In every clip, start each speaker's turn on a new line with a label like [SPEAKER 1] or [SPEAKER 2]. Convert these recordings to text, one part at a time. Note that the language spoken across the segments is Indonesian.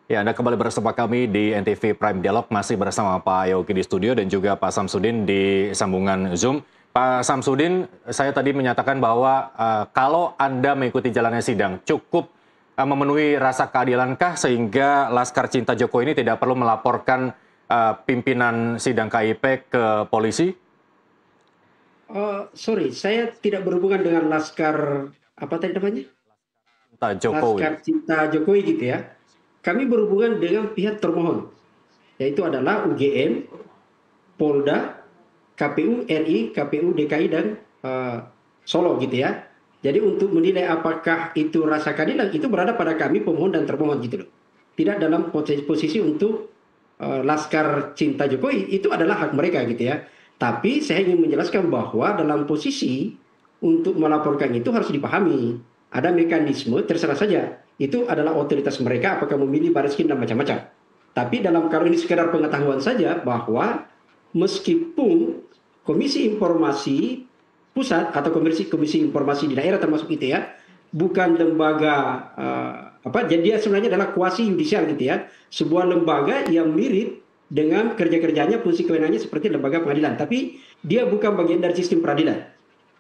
[SPEAKER 1] Ya, Anda kembali bersama kami di NTV Prime Dialog, masih bersama Pak Yogi di studio dan juga Pak Samsudin di sambungan Zoom. Pak Samsudin, saya tadi menyatakan bahwa kalau Anda mengikuti jalannya sidang, cukup memenuhi rasa keadilankah sehingga Laskar Cinta Jokowi ini tidak perlu melaporkan pimpinan sidang KIP ke polisi?
[SPEAKER 2] Sorry, saya tidak berhubungan dengan Laskar apa tadi namanya?
[SPEAKER 1] Cinta Jokowi.
[SPEAKER 2] Laskar Cinta Jokowi gitu ya. Kami berhubungan dengan pihak termohon, yaitu adalah UGM, Polda, KPU RI, KPU DKI dan Solo gitu ya. Jadi untuk menilai apakah itu rasa keadilan itu berada pada kami pemohon dan termohon gitu loh. Tidak dalam posisi untuk Laskar Cinta Jokowi, itu adalah hak mereka gitu ya. Tapi saya ingin menjelaskan bahwa dalam posisi untuk melaporkan itu harus dipahami. Ada mekanisme, terserah saja. Itu adalah otoritas mereka apakah memilih Bariskin dan macam-macam. Tapi dalam kalau ini sekedar pengetahuan saja bahwa meskipun Komisi Informasi Pusat atau Komisi Informasi di daerah termasuk itu ya, bukan lembaga jadi dia sebenarnya adalah kuasi yudisial gitu ya, sebuah lembaga yang mirip dengan kerja-kerjanya, fungsi kewenangannya seperti lembaga pengadilan, tapi dia bukan bagian dari sistem peradilan.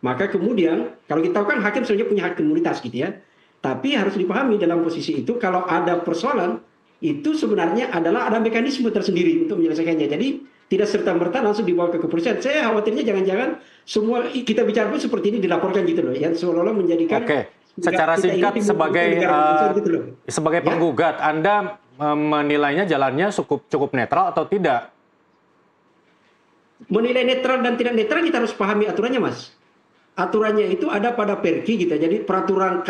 [SPEAKER 2] Maka kemudian kalau kita tahu kan hakim sebenarnya punya hak imunitas gitu ya, tapi harus dipahami dalam posisi itu kalau ada persoalan itu sebenarnya adalah ada mekanisme tersendiri untuk menyelesaikannya. Jadi tidak serta-merta langsung dibawa ke kepolisian. Saya khawatirnya jangan-jangan semua kita bicara pun seperti ini dilaporkan gitu loh, yang seolah-olah menjadikan
[SPEAKER 1] Oke, secara
[SPEAKER 2] kita ini
[SPEAKER 1] singkat sebagai
[SPEAKER 2] gitu loh.
[SPEAKER 1] sebagai
[SPEAKER 2] Ya,
[SPEAKER 1] penggugat, Anda menilainya jalannya cukup netral atau tidak?
[SPEAKER 2] menilai netral dan tidak netral kita harus pahami aturannya, Mas. Aturannya itu ada pada Perki gitu. Jadi peraturan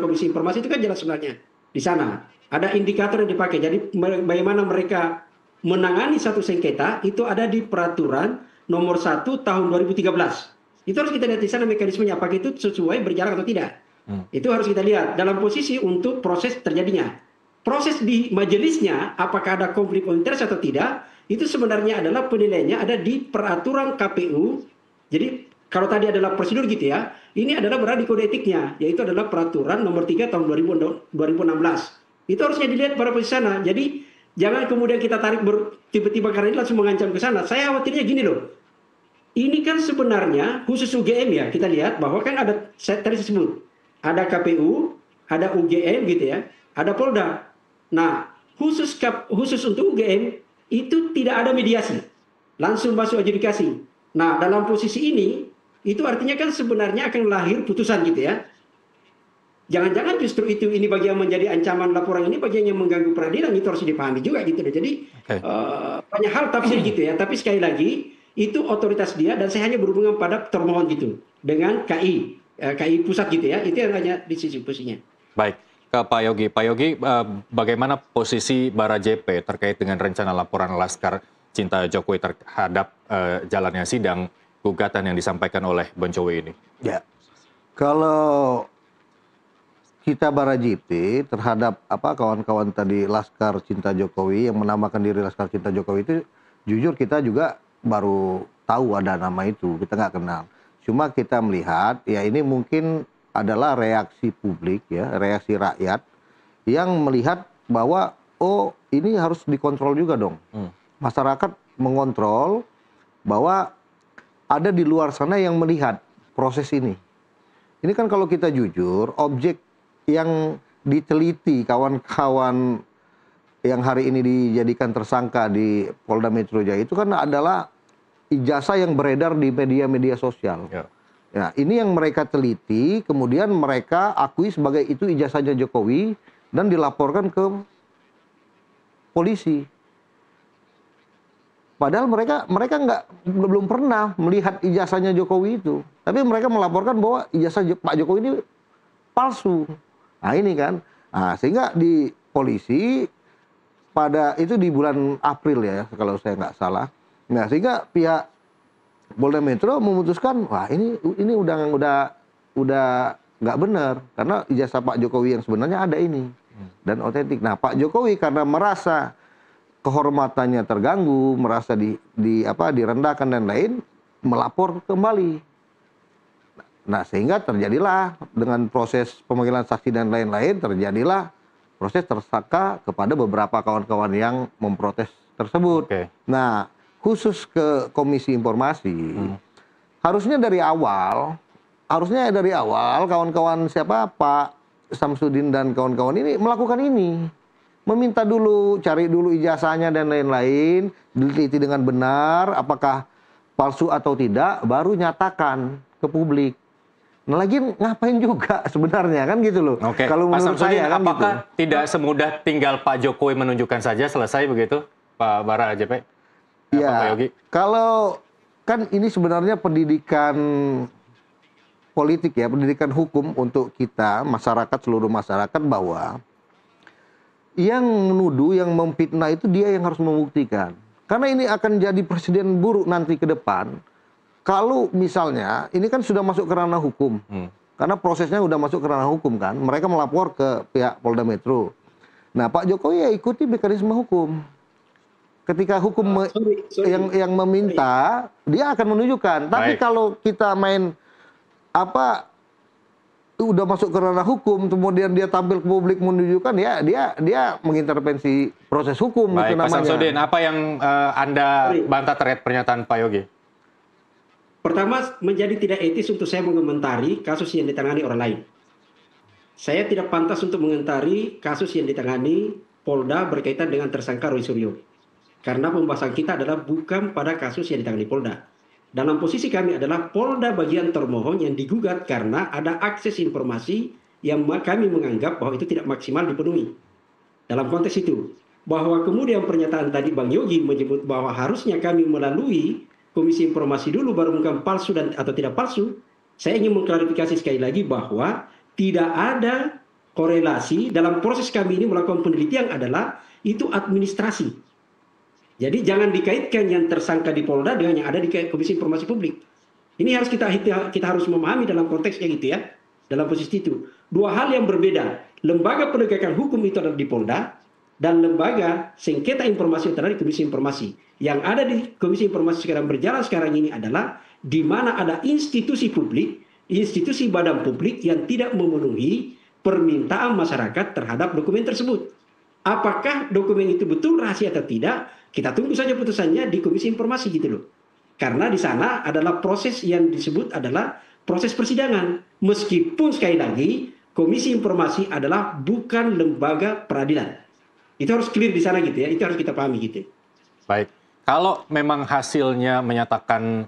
[SPEAKER 2] Komisi Informasi itu kan jelas sebenarnya di sana. Ada indikator yang dipakai. Jadi bagaimana mereka menangani satu sengketa itu ada di peraturan nomor 1 tahun 2013. Itu harus kita lihat di sana mekanismenya apakah itu sesuai berjalan atau tidak. Itu harus kita lihat dalam posisi untuk proses terjadinya. Proses di majelisnya apakah ada konflik of interest atau tidak, itu sebenarnya adalah penilaiannya ada di peraturan KPU. Jadi kalau tadi adalah prosedur gitu ya, ini adalah berada di kode etiknya, yaitu adalah peraturan nomor 3 tahun 2016. Itu harusnya dilihat pada posisi sana. Jadi jangan kemudian kita tarik tiba-tiba karena ini langsung mengancam ke sana. Saya khawatirnya gini loh. Ini kan sebenarnya khusus UGM ya, kita lihat bahwa kan ada saya tadi sebut, ada KPU, ada UGM gitu ya, ada Polda. Nah, khusus untuk UGM itu tidak ada mediasi, langsung masuk adjudikasi. Nah, dalam posisi ini itu artinya kan sebenarnya akan lahir putusan gitu ya. Jangan-jangan justru itu ini bagian menjadi ancaman laporan ini bagian yang mengganggu peradilan, itu harus dipahami juga gitu. Jadi
[SPEAKER 1] Oke.
[SPEAKER 2] banyak hal tafsir gitu ya. Tapi sekali lagi itu otoritas dia dan saya hanya berhubungan pada termohon gitu dengan KI pusat gitu ya. Itu yang hanya di sisi posisinya.
[SPEAKER 1] Baik, ke Pak Yogi. Pak Yogi, bagaimana posisi Barajp terkait dengan rencana laporan Laskar Cinta Jokowi terhadap jalannya sidang gugatan yang disampaikan oleh Boncowe ini?
[SPEAKER 3] Ya, kalau kita Barajp terhadap kawan-kawan tadi Laskar Cinta Jokowi yang menamakan diri Laskar Cinta Jokowi itu, jujur kita juga baru tahu ada nama itu, kita nggak kenal. Cuma kita melihat ya ini mungkin adalah reaksi publik ya, reaksi rakyat yang melihat bahwa oh ini harus dikontrol juga dong. Masyarakat mengontrol bahwa ada di luar sana yang melihat proses ini. Ini kan kalau kita jujur, objek yang diteliti kawan-kawan yang hari ini dijadikan tersangka di Polda Metro Jaya itu kan adalah ijazah yang beredar di media-media sosial.
[SPEAKER 1] Ya.
[SPEAKER 3] Ya, ini yang mereka teliti, kemudian mereka akui sebagai itu ijazahnya Jokowi dan dilaporkan ke polisi. Padahal mereka belum pernah melihat ijazahnya Jokowi itu, tapi mereka melaporkan bahwa ijazah Pak Jokowi ini palsu. Nah ini kan, sehingga di polisi pada itu di bulan April ya kalau saya nggak salah. Nah sehingga pihak Polda Metro memutuskan, wah ini udah nggak benar karena ijazah Pak Jokowi yang sebenarnya ada ini dan otentik. Nah Pak Jokowi karena merasa kehormatannya terganggu, merasa direndahkan dan lain, melapor kembali. Nah, sehingga terjadilah dengan proses pemanggilan saksi dan lain-lain, terjadilah proses tersangka kepada beberapa kawan-kawan yang memprotes tersebut.
[SPEAKER 1] Oke.
[SPEAKER 3] Nah, khusus ke Komisi Informasi, harusnya dari awal kawan-kawan siapa Pak Samsudin dan kawan-kawan ini melakukan ini. Meminta dulu, cari dulu ijazahnya dan lain-lain, diteliti dengan benar apakah palsu atau tidak, baru nyatakan ke publik. Nah, lagi ngapain juga sebenarnya kan gitu loh.
[SPEAKER 1] Oke.
[SPEAKER 3] Kalau
[SPEAKER 1] Pak
[SPEAKER 3] menurut
[SPEAKER 1] Samsudin,
[SPEAKER 3] saya kan
[SPEAKER 1] apakah
[SPEAKER 3] gitu.
[SPEAKER 1] tidak semudah tinggal Pak Jokowi menunjukkan saja selesai begitu, Pak Bara AJP? Pak
[SPEAKER 3] Ya,
[SPEAKER 1] Yogi?
[SPEAKER 3] kalau kan ini sebenarnya pendidikan politik ya, pendidikan hukum untuk kita, masyarakat, seluruh masyarakat, bahwa yang menuduh, yang memfitnah itu dia yang harus membuktikan. Karena ini akan jadi presiden buruk nanti ke depan. Kalau misalnya, ini kan sudah masuk ke ranah hukum. Karena prosesnya sudah masuk ke ranah hukum kan. Mereka melapor ke pihak Polda Metro. Nah, Pak Jokowi ya ikuti mekanisme hukum. Ketika hukum yang meminta, dia akan menunjukkan. Tapi
[SPEAKER 1] Baik.
[SPEAKER 3] kalau kita main udah masuk ke ranah hukum, kemudian dia tampil ke publik menunjukkan, ya dia mengintervensi proses hukum.
[SPEAKER 1] Baik,
[SPEAKER 3] itu
[SPEAKER 1] Pak
[SPEAKER 3] namanya.
[SPEAKER 1] Samsudin, apa yang Anda bantah terkait pernyataan Pak Yogi?
[SPEAKER 2] Pertama, menjadi tidak etis untuk saya mengomentari kasus yang ditangani orang lain. Saya tidak pantas untuk mengomentari kasus yang ditangani Polda berkaitan dengan tersangka Roy Suryo. Karena pembahasan kita adalah bukan pada kasus yang ditangani Polda. Dalam posisi kami adalah Polda bagian termohon yang digugat karena ada akses informasi yang kami menganggap bahwa itu tidak maksimal dipenuhi. Dalam konteks itu, bahwa kemudian pernyataan tadi Bang Yogi menyebut bahwa harusnya kami melalui Komisi Informasi dulu baru mengungkap palsu atau tidak palsu, saya ingin mengklarifikasi sekali lagi bahwa tidak ada korelasi dalam proses kami ini melakukan penelitian adalah itu administrasi. Jadi jangan dikaitkan yang tersangka di Polda dengan yang ada di Komisi Informasi Publik. Ini harus kita harus memahami dalam konteksnya gitu ya. Dalam posisi itu. Dua hal yang berbeda. Lembaga penegakan hukum itu adalah di Polda dan lembaga sengketa informasi itu adalah di Komisi Informasi. Yang ada di Komisi Informasi sekarang berjalan sekarang ini adalah di mana ada institusi publik, institusi badan publik yang tidak memenuhi permintaan masyarakat terhadap dokumen tersebut. Apakah dokumen itu betul rahasia atau tidak? Kita tunggu saja putusannya di Komisi Informasi gitu loh. Karena di sana adalah proses yang disebut adalah proses persidangan. Meskipun sekali lagi Komisi Informasi adalah bukan lembaga peradilan. Itu harus clear di sana gitu ya. Itu harus kita pahami gitu.
[SPEAKER 1] Baik. Kalau memang hasilnya menyatakan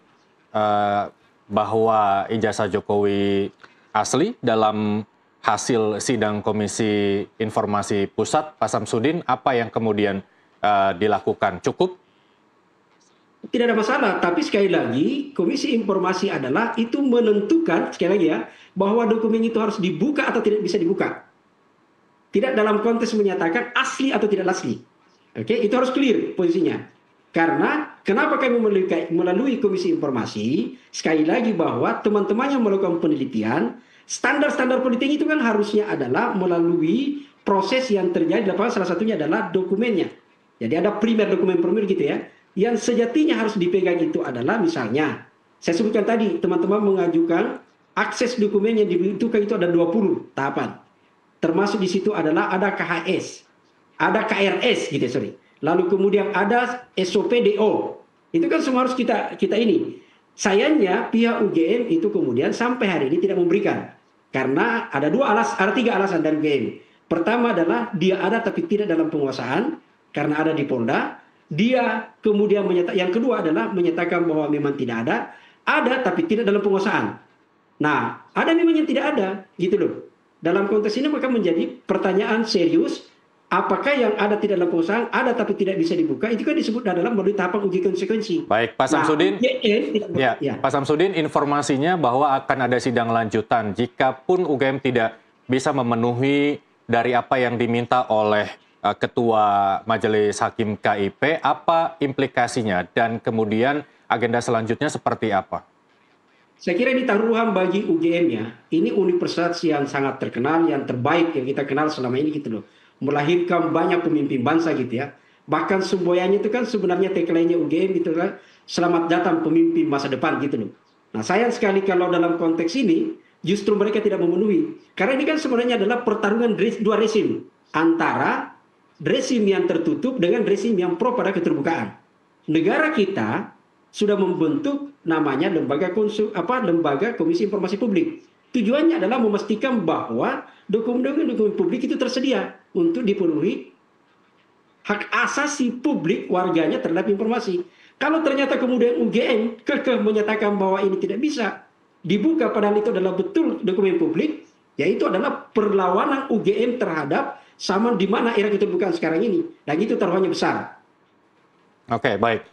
[SPEAKER 1] bahwa ijazah Jokowi asli dalam hasil sidang Komisi Informasi Pusat, Pak Samsudin, apa yang kemudian dilakukan? Cukup?
[SPEAKER 2] Tidak ada masalah, tapi sekali lagi Komisi Informasi adalah itu menentukan, sekali lagi ya, bahwa dokumen itu harus dibuka atau tidak bisa dibuka. Tidak dalam konteks menyatakan asli atau tidak asli. Oke, itu harus clear posisinya. Karena kenapa kami melalui Komisi Informasi, sekali lagi bahwa teman-teman yang melakukan penelitian, standar-standar politik itu kan harusnya adalah melalui proses yang terjadi di lapangan, salah satunya adalah dokumennya. Jadi ada dokumen primer gitu ya. Yang sejatinya harus dipegang itu adalah misalnya, saya sebutkan tadi, teman-teman mengajukan akses dokumen yang dibutuhkan itu ada 20 tahapan. Termasuk di situ adalah ada KHS, ada KRS gitu, sorry. Lalu kemudian ada SOP-DO. Itu kan semua harus kita ini. Sayangnya pihak UGM itu kemudian sampai hari ini tidak memberikan. Karena ada tiga alasan dari UGM. Pertama adalah dia ada tapi tidak dalam penguasaan karena ada di Polda. Dia kemudian yang kedua adalah menyatakan bahwa memang tidak ada tapi tidak dalam penguasaan. Nah, ada memang yang tidak ada, gitu loh. Dalam konteks ini maka menjadi pertanyaan serius, apakah yang ada tidak dalam penguasaan, ada tapi tidak bisa dibuka, itu kan disebut adalah melalui tahapan uji konsekuensi.
[SPEAKER 1] Baik, Pak Samsudin.
[SPEAKER 2] Nah,
[SPEAKER 1] Pak Samsudin, informasinya bahwa akan ada sidang lanjutan jikapun UGM tidak bisa memenuhi dari apa yang diminta oleh Ketua Majelis Hakim KIP, apa implikasinya dan kemudian agenda selanjutnya seperti apa?
[SPEAKER 2] Saya kira ini taruhan bagi UGM ya. Ini universitas yang sangat terkenal, yang terbaik yang kita kenal selama ini gitu loh. Melahirkan banyak pemimpin bangsa gitu ya. Bahkan semboyannya itu kan sebenarnya tagline-nya UGM gitu kan. Selamat datang pemimpin masa depan gitu loh. Nah sayang sekali kalau dalam konteks ini justru mereka tidak memenuhi. Karena ini kan sebenarnya adalah pertarungan dua rezim. antara rezim yang tertutup dengan rezim yang pro pada keterbukaan. Negara kita sudah membentuk namanya lembaga Komisi Informasi Publik. Tujuannya adalah memastikan bahwa dokumen-dokumen publik itu tersedia untuk dipenuhi hak asasi publik warganya terhadap informasi. Kalau ternyata kemudian UGM kekeh menyatakan bahwa ini tidak bisa dibuka padahal itu adalah betul dokumen publik, yaitu adalah perlawanan UGM terhadap sama di mana era keterbukaan sekarang ini. Dan itu taruhannya besar.
[SPEAKER 1] Oke, baik.